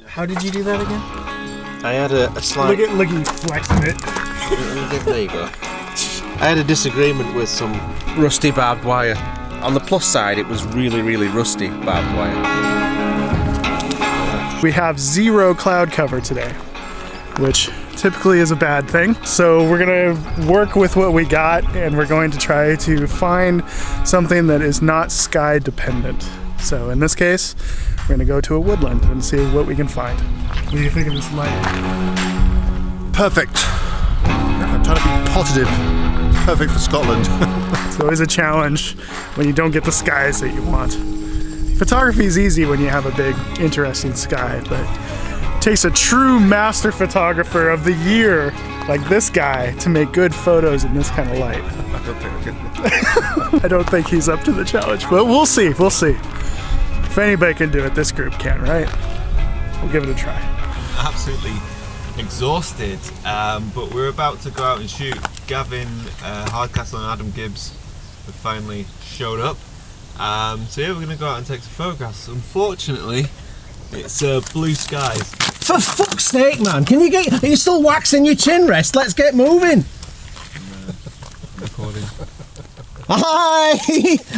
How did you do that again? I had a slight... Look at you flexing it. There you go. I had a disagreement with some rusty barbed wire. On the plus side, it was really, really rusty barbed wire. We have 0 cloud cover today, which typically is a bad thing. So we're gonna work with what we got, and we're going to try to find something that is not sky dependent. So in this case, we're gonna go to a woodland and see what we can find. What do you think of this light? Perfect. I'm trying to be positive. Perfect for Scotland. It's always a challenge when you don't get the skies that you want. Photography is easy when you have a big, interesting sky, but it takes a true master photographer of the year like this guy to make good photos in this kind of light. I don't think he's up to the challenge, but we'll see, we'll see. If anybody can do it, this group can, right? We'll give it a try. Absolutely exhausted, but we're about to go out and shoot. Gavin Hardcastle and Adam Gibbs have finally showed up. So yeah, we're gonna go out and take some photographs. Unfortunately, it's blue skies. For fuck's sake, man! Are you still waxing your chin rest? Let's get moving. Recording. Hi,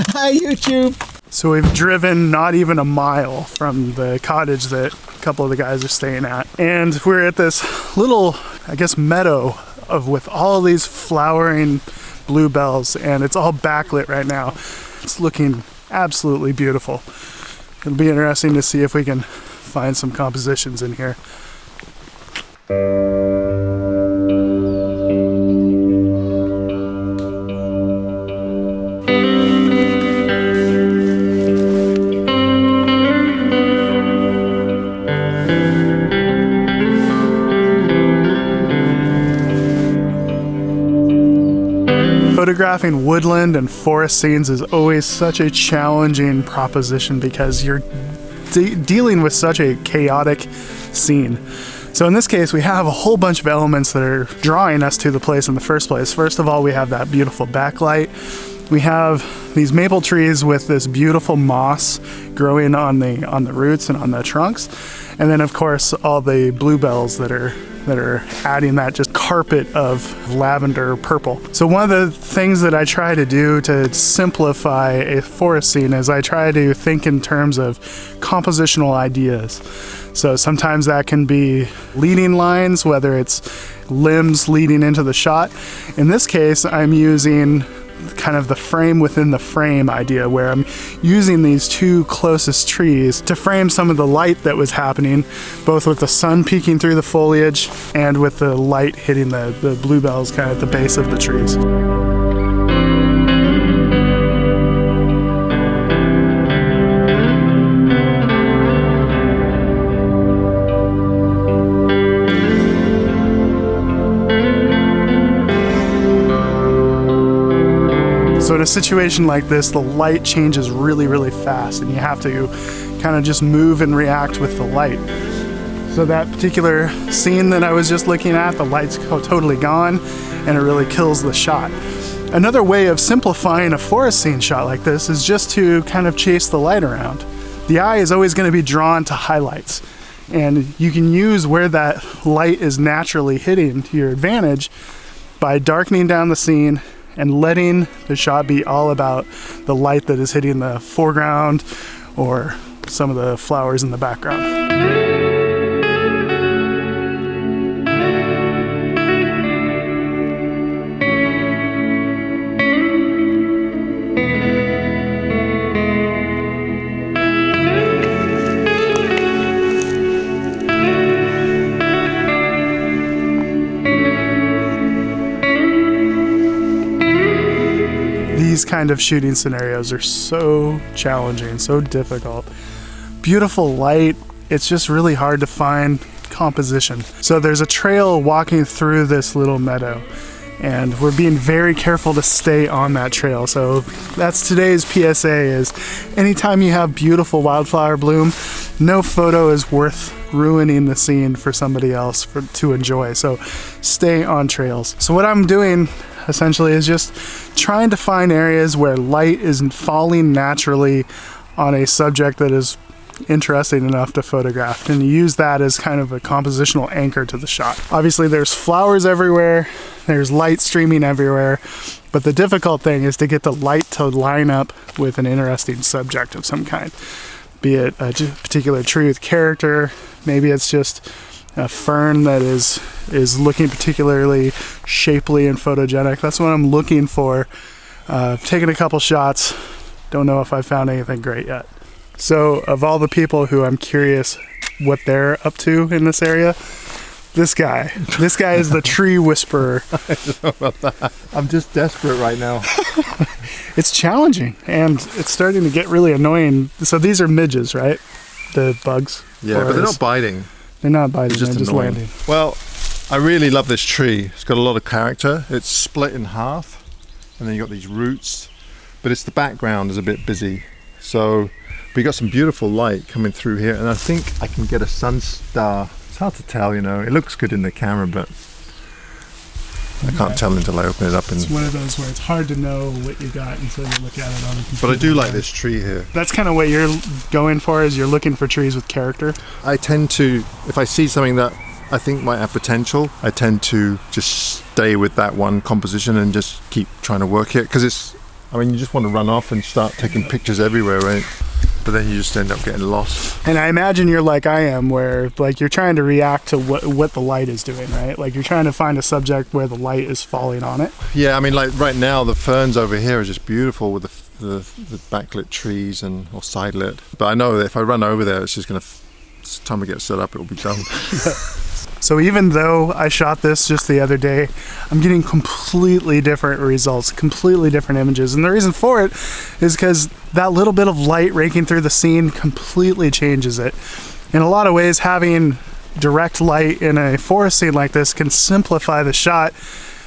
hi YouTube. So we've driven not even a mile from the cottage that a couple of the guys are staying at. And we're at this little, I guess, meadow with all these flowering bluebells, and it's all backlit right now. It's looking absolutely beautiful. It'll be interesting to see if we can find some compositions in here. Photographing woodland and forest scenes is always such a challenging proposition because you're dealing with such a chaotic scene. So in this case, we have a whole bunch of elements that are drawing us to the place in the first place. First of all, we have that beautiful backlight. We have these maple trees with this beautiful moss growing on the roots and on the trunks. And then of course, all the bluebells that are adding that just carpet of lavender purple. So one of the things that I try to do to simplify a forest scene is I try to think in terms of compositional ideas. So sometimes that can be leading lines, whether it's limbs leading into the shot. In this case, I'm using kind of the frame within the frame idea, where I'm using these 2 closest trees to frame some of the light that was happening, both with the sun peeking through the foliage and with the light hitting the bluebells kind of at the base of the trees. So in a situation like this, the light changes really, really fast, and you have to kind of just move and react with the light. So that particular scene that I was just looking at, the light's totally gone, and it really kills the shot. Another way of simplifying a forest scene shot like this is just to kind of chase the light around. The eye is always going to be drawn to highlights, and you can use where that light is naturally hitting to your advantage by darkening down the scene and letting the shot be all about the light that is hitting the foreground or some of the flowers in the background. These kind of shooting scenarios are so challenging, so difficult. Beautiful light, it's just really hard to find composition. So there's a trail walking through this little meadow, and we're being very careful to stay on that trail. So that's today's PSA is anytime you have beautiful wildflower bloom, no photo is worth ruining the scene for somebody else to enjoy. So stay on trails. So what I'm doing essentially is just trying to find areas where light is falling naturally on a subject that is interesting enough to photograph, and you use that as kind of a compositional anchor to the shot. Obviously there's flowers everywhere, there's light streaming everywhere, but the difficult thing is to get the light to line up with an interesting subject of some kind, be it a particular tree with character, maybe it's just a fern that is looking particularly shapely and photogenic. That's what I'm looking for. I've taken a couple shots, don't know if I found anything great yet. So of all the people who I'm curious what they're up to in this area, this guy is the tree whisperer. I don't know about that. I'm just desperate right now. It's challenging and it's starting to get really annoying. So these are midges, right? The bugs. Yeah, but they're not biting. They're not biting, They're they're just annoying. landing. Well, I really love this tree. It's got a lot of character. It's split in half, and then you got these roots, but it's the background is a bit busy. So we got some beautiful light coming through here, and I think I can get a sun star. It's hard to tell, you know. It looks good in the camera, but I can't tell until I open it up. It's one of those where it's hard to know what you got until you look at it on the computer. But I do like this tree here. That's kind of what you're going for, is you're looking for trees with character. I tend to, if I see something that I think might have potential, I tend to just stay with that one composition and just keep trying to work it, because it's, I mean, you just want to run off and start taking pictures everywhere, right? But then you just end up getting lost. And I imagine you're like I am, where like you're trying to react to what the light is doing, right? Like you're trying to find a subject where the light is falling on it. Yeah, I mean, like right now the ferns over here are just beautiful with the backlit trees or side lit. But I know that if I run over there, it's just gonna, it's time to get set up, it'll be done. So even though I shot this just the other day, I'm getting completely different results, completely different images. And the reason for it is because that little bit of light raking through the scene completely changes it. In a lot of ways, having direct light in a forest scene like this can simplify the shot,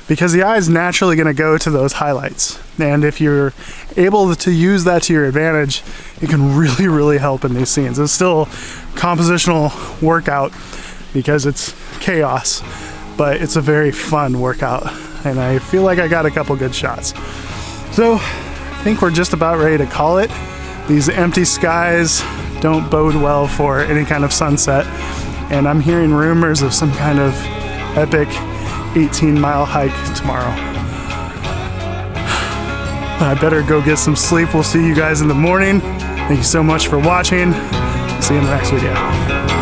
because the eye is naturally going to go to those highlights. And if you're able to use that to your advantage, it can really, really help in these scenes. It's still a compositional workout, because it's chaos, but it's a very fun workout, and I feel like I got a couple good shots. So I think we're just about ready to call it. These empty skies don't bode well for any kind of sunset, and I'm hearing rumors of some kind of epic 18-mile hike tomorrow. I better go get some sleep. We'll see you guys in the morning. Thank you so much for watching. See you in the next video.